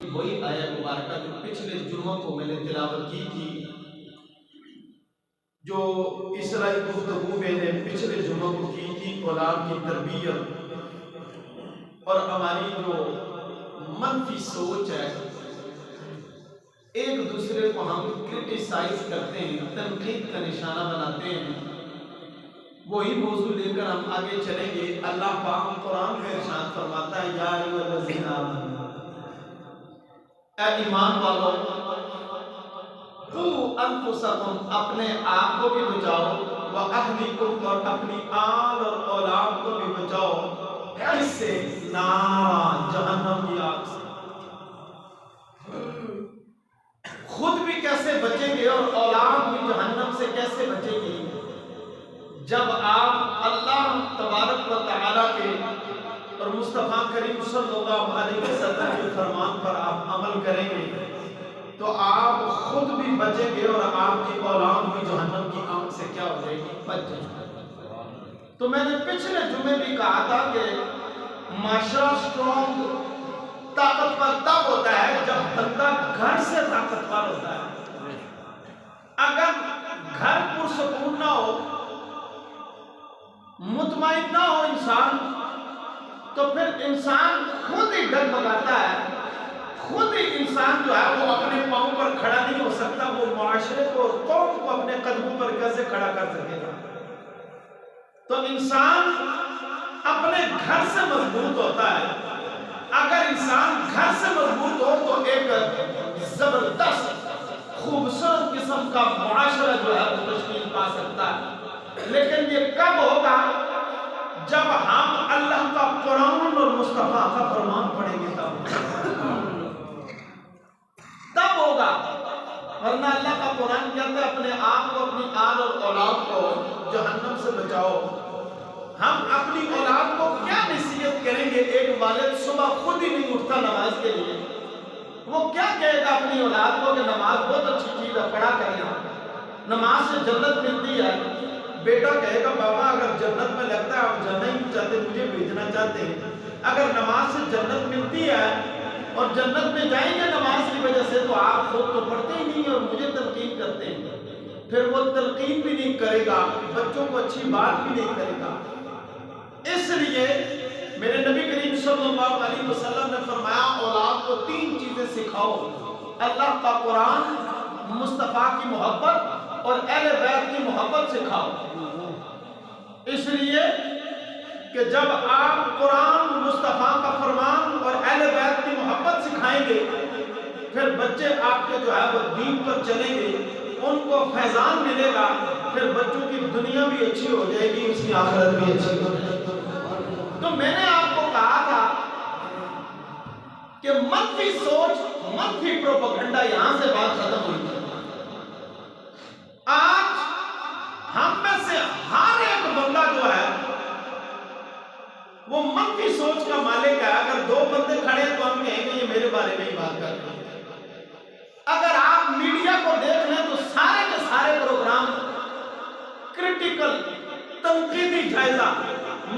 وہی آیت مبارکہ جو پچھلے جمعہ کو میں نے تلاوت کی تھی، جو اسرائی گفتگو میں نے پچھلے جمعہ کو کی تھی، اولاد کی تربیت اور ہماری جو منفی سوچ ہے، ایک دوسرے کو ہم کرٹیسائز کرتے ہیں، تنقید کا نشانہ بناتے ہیں، وہی موضوع لے کر ہم آگے چلیں گے۔ اللہ پاک قرآن میں ارشاد فرماتا ہے، یا ایھا الذین آمنوا، اے ایمان والو، قوا انفسکم، اپنے آپ کو بھی بچاؤ، واہلیکم، اور اپنی آل اور اولاد کو بھی بچاؤ، کس سے؟ نار، جہنم کی آگ سے۔ خود بھی کیسے بچیں گے اور اولاد بھی جہنم سے کیسے بچے گی؟ جب آپ اللہ تبارک و تعالیٰ کے اور مصطفیٰ کریم صلی اللہ علیہ وسلم کے فرمان پر آپ عمل کریں گے تو آپ خود بھی بچیں گے اور آپ کی اولاد بھی جہنم کی آگ سے کیا ہو جائے گی؟ بچ جائے گی۔ تو میں نے پچھلے جمعے بھی کہا تھا کہ معاشرہ سٹرونگ، طاقتور تب ہوتا ہے جب بندہ گھر سے طاقتور ہوتا ہے۔ اگر گھر پرسکون نہ ہو، مطمئن نہ ہو انسان، تو پھر انسان خود ہی ڈگمگاتا ہے، خود ہی انسان جو ہے وہ اپنے پاؤں پر کھڑا نہیں ہو سکتا۔ وہ معاشرے کو، قوم کو اپنے قدموں پر کیسے کھڑا کر سکے گا؟ تو انسان اپنے گھر سے مضبوط ہوتا ہے۔ اگر انسان گھر سے مضبوط ہو تو ایک زبردست خوبصورت قسم کا معاشرہ جو ہے وہ تشکیل پا سکتا ہے۔ لیکن یہ کب ہوگا؟ جب ہم اللہ کا قرآن اور مصطفیٰ کا فرمان پڑھیں گے، تب ہوگا۔ ورنہ اللہ کا قرآن کہتا ہے اپنے آپ کو، اپنی آل اور اولاد کو جہنم سے بچاؤ۔ ہم اپنی اولاد کو کیا نصیحت کریں گے؟ ایک والد صبح خود ہی نہیں اٹھتا نماز کے لیے، وہ کیا کہے گا اپنی اولاد کو کہ نماز بہت اچھی چیز ہے، پڑھا کرنا، نماز سے جنت ملتی ہے۔ بیٹا کہے گا بابا اگر جنت میں لگتا ہے آپ جانا ہی نہیں چاہتے، مجھے بھیجنا چاہتے ہیں۔ اگر نماز سے جنت ملتی ہے اور جنت میں جائیں گے نماز کی وجہ سے، تو آپ خود تو پڑھتے ہی نہیں اور مجھے تلقین کرتے ہیں۔ پھر وہ تلقین بھی نہیں کرے گا، بچوں کو اچھی بات بھی نہیں کرے گا۔ اس لیے میرے نبی کریم صلی اللہ علیہ وسلم نے فرمایا اولاد کو 3 چیزیں سکھاؤ، اللہ کا قرآن، مصطفیٰ کی محبت اور اہل بیت کی محبت سکھاؤ۔ اس لیے کہ جب آپ قرآن، مصطفیٰ کا فرمان اور اہل بیت کی محبت سکھائیں گے، پھر بچے آپ کے جو ہے وہ دین پر چلیں گے، ان کو فیضان ملے گا، پھر بچوں کی دنیا بھی اچھی ہو جائے گی، اس کی آخرت بھی اچھی ہو جائے گی۔ تو میں نے آپ کو کہا تھا کہ منفی سوچ، منفی پروپیگنڈا، یہاں سے بات ختم ہوئی۔ آج ہم میں سے ہر ایک بندہ جو ہے وہ منفی سوچ کا مالک ہے۔ اگر 2 بندے کھڑے ہیں تو ہم کہیں گے یہ میرے بارے میں ہی بات کر رہے ہیں۔ اگر آپ میڈیا کو دیکھ لیں تو سارے کے سارے پروگرام کرٹیکل، تنقیدی جائزہ،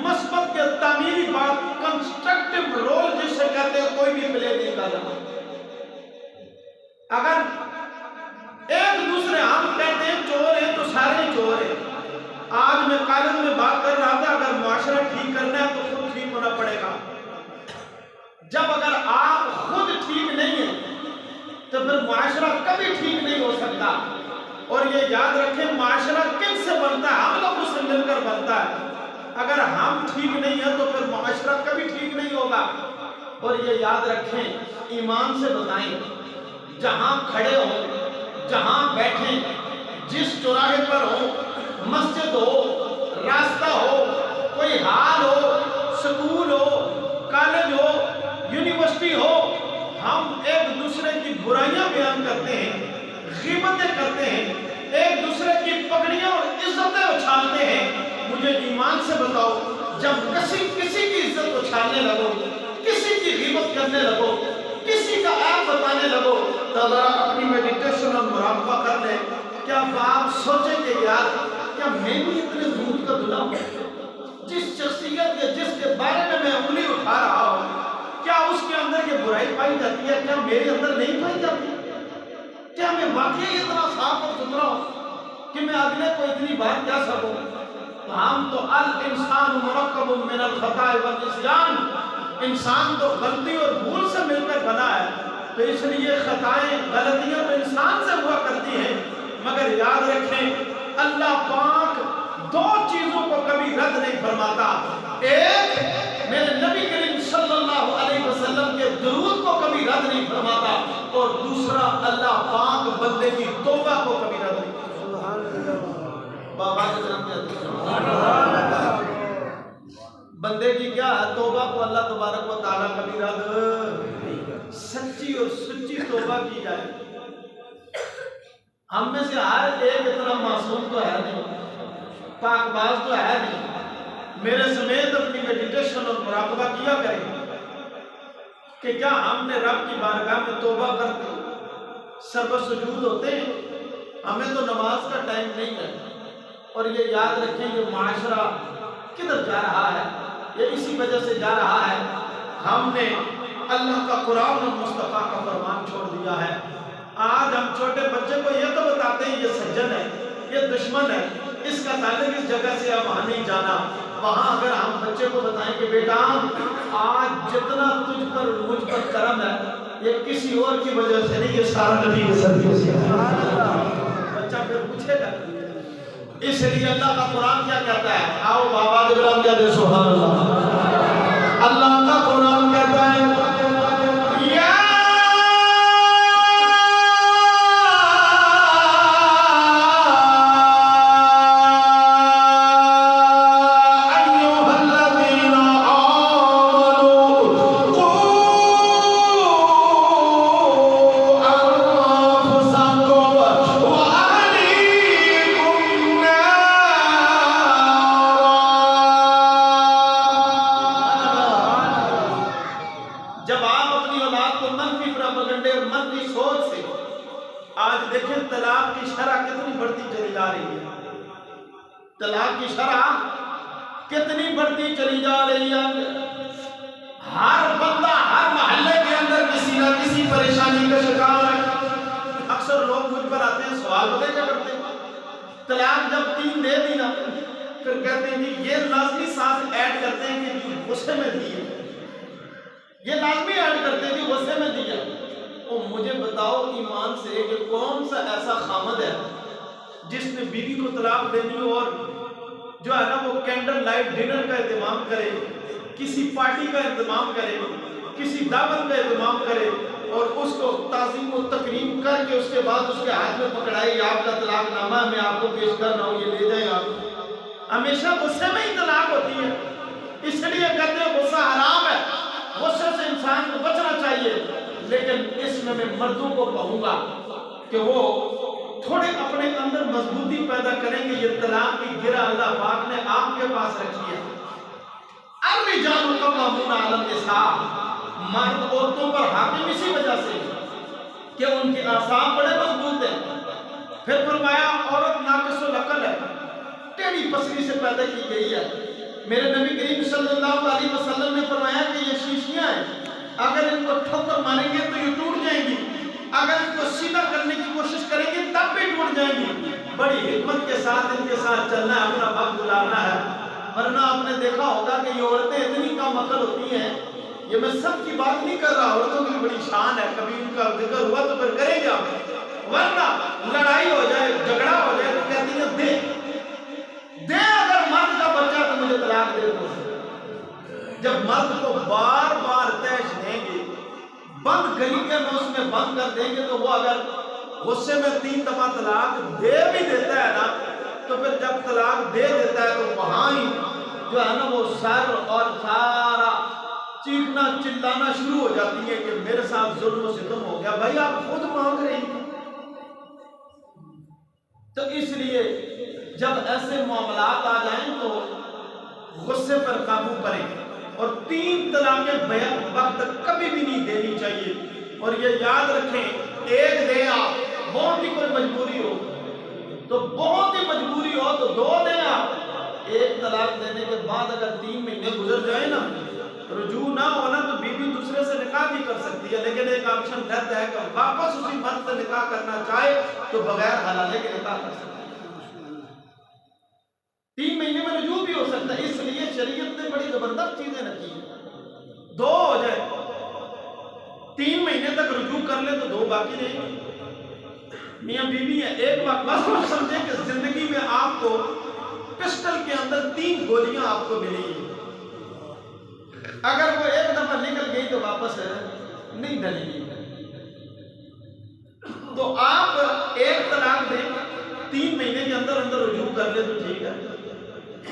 مثبت کے تعمیری بات، کنسٹرکٹیو رول جس سے کہتے ہیں، کوئی بھی پلے نہیں کر رہا۔ اگر ایک دوسرے ہم کہتے ہیں چور ہیں تو سارے چور ہیں۔ آج میں کالج میں بات کر رہا تھا، اگر معاشرہ ٹھیک کرنا ہے تو خود ٹھیک ہونا پڑے گا۔ جب اگر آپ خود ٹھیک نہیں ہیں تو پھر معاشرہ کبھی ٹھیک نہیں ہو سکتا۔ اور یہ یاد رکھیں، معاشرہ کن سے بنتا ہے؟ ہم لوگوں سے مل کر بنتا ہے۔ اگر ہم ٹھیک نہیں ہیں تو پھر معاشرہ کبھی ٹھیک نہیں ہوگا۔ اور یہ یاد رکھیں، ایمان سے بتائیں، جہاں کھڑے ہوں، جہاں بیٹھیں، جس چوراہے پر ہوں، مسجد ہو، راستہ ہو، کوئی حال ہو، سکول ہو، کالج ہو، یونیورسٹی ہو، ہم ایک دوسرے کی برائیاں بیان کرتے ہیں، غیبتیں کرتے ہیں، ایک دوسرے کی پگڑیاں اور عزتیں اچھالتے ہیں۔ مجھے ایمان سے بتاؤ، جب کسی کی عزت اچھالنے لگو، کسی کی غیبت کرنے لگو، کسی کا عیب بتانے لگو، تو ذرا اپنی میڈیٹیشن اور مراقبہ کر لیں۔ کیا آپ سوچیں کہ یار کیا میں بھی اتنے دودھ کا دھلا ہوں؟ جس شخصیت یا جس کے بارے میں انگلی اٹھا رہا ہوں، کیا اس کے اندر یہ برائی پائی پائی جاتی ہے کیا میرے اندر نہیں پائی جاتی؟ کیا میں واقعی اتنا صاف اور ستھرا ہوں کہ میں اگلے کو اتنی بات کہہ سکوں؟ ہم تو الانسان مرکب من الخطاء والنسیان، انسان تو غلطی اور بھول سے مل کر بنا ہے، تو اس لیے خطائیں غلطیاں تو انسان سے ہوا کرتی ہیں، مگر یاد رکھیں اللہ پاک دو چیزوں کو کبھی رد نہیں فرماتا۔ ایک میرے نبی کریم صلی اللہ علیہ وسلم کے درود کو کبھی رد نہیں فرماتا، اور دوسرا اللہ پاک بندے کی توبہ کو کبھی رد نہیں فرماتا۔ بابا کے جنم کے بندے کی کیا ہے؟ توبہ کو اللہ تبارک و تعالیٰ کبھی رد، سچی اور سچی توبہ کی جائے۔ ہم میں سے ہر ایک اتنا معصوم تو ہے نہیں، پاک باز تو ہے نہیں، میرے سمیت اپنی میڈیٹیشن اور مراقبہ کیا کریں کہ کیا ہم نے رب کی بارگاہ میں توبہ کرتے سر و سجود ہوتے ہیں؟ ہمیں تو نماز کا ٹائم نہیں ہے، اور یہ یاد رکھیں یہ معاشرہ کدھر جا رہا ہے، یہ اسی وجہ سے جا رہا ہے ہم نے اللہ کا قرآن اور مصطفیٰ کا فرمان چھوڑ دیا ہے۔ آج ہم چھوٹے بچے کو یہ تو بتاتے ہیں یہ سجن ہے، یہ دشمن ہے، اس کا تعلق اس جگہ سے اب وہاں نہیں جانا۔ وہاں اگر ہم بچے کو بتائیں کہ بیٹا آج جتنا تجھ پر مجھ پر کرم ہے یہ کسی اور کی وجہ سے نہیں، یہ سارا نبی کے صدقے سے ہے، بچہ پھر پوچھے گا۔ اس لیے اللہ کا قرآن کیا کہتا ہے؟ آؤ بابا دبرام کیا دے سبحان اللہ۔ اللہ کا قرآن کہتا ہے یا طلاق کی شرح کتنی بڑھتی چلی جا رہی ہے۔ ہر بندہ ہر محلے کے اندر کسی نہ کسی پریشانی کا شکار ہے۔ اکثر لوگ مجھ پر آتے ہیں سوال ہوتے کیا کرتے ہیں؟ طلاق جب 3 دے دی نا پھر کہتے ہیں یہ لازمی ساتھ ایڈ کرتے ہیں کہ غصے میں دی ہے، یہ لازمی ایڈ کرتے ہیں کہ غصے میں دی ہے۔ اور مجھے بتاؤ ایمان سے کہ کون سا ایسا خامد ہے جس نے بیوی کو طلاق دینی اور جو ہے نا وہ کینڈل لائٹ ڈنر کا اہتمام کرے، کسی پارٹی کا اہتمام کرے، کسی دعوت کا اہتمام کرے اور اس کو تعظیم و تکریم کر کے اس کے بعد اس کے ہاتھ میں پکڑائی آپ کا طلاق نامہ میں آپ کو پیش کر رہا ہوں، یہ لے جائیں آپ۔ ہمیشہ غصے میں ہی طلاق ہوتی ہے، اس لیے کہتے ہیں غصہ حرام ہے، غصے سے انسان کو بچنا چاہیے۔ لیکن اس میں مردوں کو کہوں گا کہ وہ تھوڑے اپنے اندر مضبوطی پیدا کریں گے۔ یہ طلاق کی گرہ اللہ پاک نے آپ کے پاس رکھی ہے۔ الرجال قوامون علی النساء، مرد عورتوں پر حاکم اسی وجہ سے کہ ان کے اعصاب بڑے مضبوط ہیں۔ پھر فرمایا عورت ناقص العقل ہے، ٹیڑھی پسلی سے پیدا کی گئی ہے۔ میرے نبی کریم صلی اللہ علیہ وسلم نے فرمایا کہ یہ شیشیاں ہیں، اگر ان کو ٹھوکر ماریں گے تو یہ ٹوٹ جائیں گی، اگر ان کو سیدھا کرنے کی کوشش کریں گے تب بھی ٹوٹ جائیں گی۔ بڑی حکمت کے ساتھ ان کے ساتھ چلنا ہے، اپنا وقت گزارنا ہے، ورنہ آپ نے دیکھا ہوگا کہ یہ عورتیں اتنی کم عقل ہوتی ہیں۔ یہ میں سب کی بات نہیں کر رہا، عورتوں کی بڑی شان ہے، کبھی ان کا ذکر ہوا تو پھر کریں گے آپ، ورنہ لڑائی ہو جائے جھگڑا ہو جائے تو کہتی ہیں دے اگر مرد کا بچہ تو مجھے طلاق دے دو۔ جب مرد کو بار بار تیش دیں گے، بند گلی کے نوس میں بند کر دیں گے، تو وہ اگر غصے میں 3 دفعہ طلاق دے بھی دیتا ہے نا تو پھر جب طلاق دے دیتا ہے تو وہاں ہی جو ہے نا وہ سر اور سارا چیخنا چلانا شروع ہو جاتی ہے کہ میرے ساتھ ظلم و ستم ہو گیا۔ بھائی آپ خود مانگ رہی تھی۔ تو اس لیے جب ایسے معاملات آ جائیں تو غصے پر قابو کریں، اور 3 طلاقیں بیک وقت کبھی بھی نہیں دینی چاہیے۔ اور یہ یاد رکھیں ایک دیں آپ، بہت ہی کوئی مجبوری ہو تو بہت ہی مجبوری ہو تو 2 دیں آپ۔ ایک طلاق دینے کے بعد اگر 3 مہینے گزر جائیں نا، رجوع نہ ہونا تو بیوی دوسرے سے نکاح بھی کر سکتی ہے، لیکن آپشن رہتا ہے کہ واپس اسی مرد سے نکاح کرنا چاہے تو بغیر حلالے کے نکاح کر سکتا ہے، 3 مہینے میں رجوع بھی ہو سکتا ہے۔ اس لیے شریعت نے بڑی زبردست چیزیں رکھی ہیں، 2 ہو جائے 3 مہینے تک رجوع کر لے تو 2 باقی نہیں، میاں بیوی ہے ایک وقت بس سمجھے کہ زندگی میں آپ کو پسٹل کے اندر 3 گولیاں آپ کو ملی ہیں، اگر وہ ایک دفعہ نکل گئی تو واپس نہیں ڈلے گی، تو آپ ایک طلاق دیں 3 مہینے کے اندر اندر رجوع کر لیں تو ٹھیک ہے،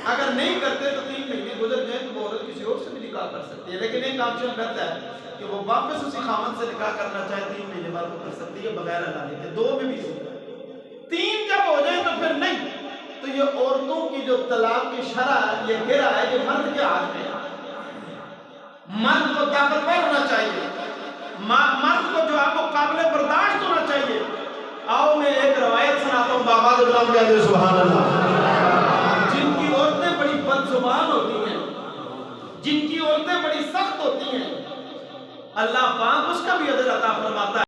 اگر نہیں کرتے تو 3 مہینے گزر جائیں تو وہ عورت کسی اور سے بھی نکاح کر سکتی ہے، لیکن ایک آپشن رہتا ہے کہ وہ واپس اسی خاوند سے نکاح کرنا چاہے 3 مہینے بعد وہ کر سکتی ہے بغیر حلالے کے، 2 میں بھی سکتا ہے، 3 جب ہو جائیں تو پھر نہیں، تو یہ عورتوں کی جو طلاق کی شرح ہے یہ گرا ہے، یہ مرد کے ہاتھ میں ہے، مرد کو طاقتور ہونا چاہیے، مرد کو جو ہے وہ قابل برداشت ہونا چاہیے۔ آؤ میں ایک روایت سناتا ہوں، بابا غلام کہتے سبحان اللہ، جن کی عورتیں بڑی بد زبان ہوتی ہیں، جن کی عورتیں بڑی سخت ہوتی ہیں، اللہ پاک اس کا بھی اجر عطا فرماتا ہے۔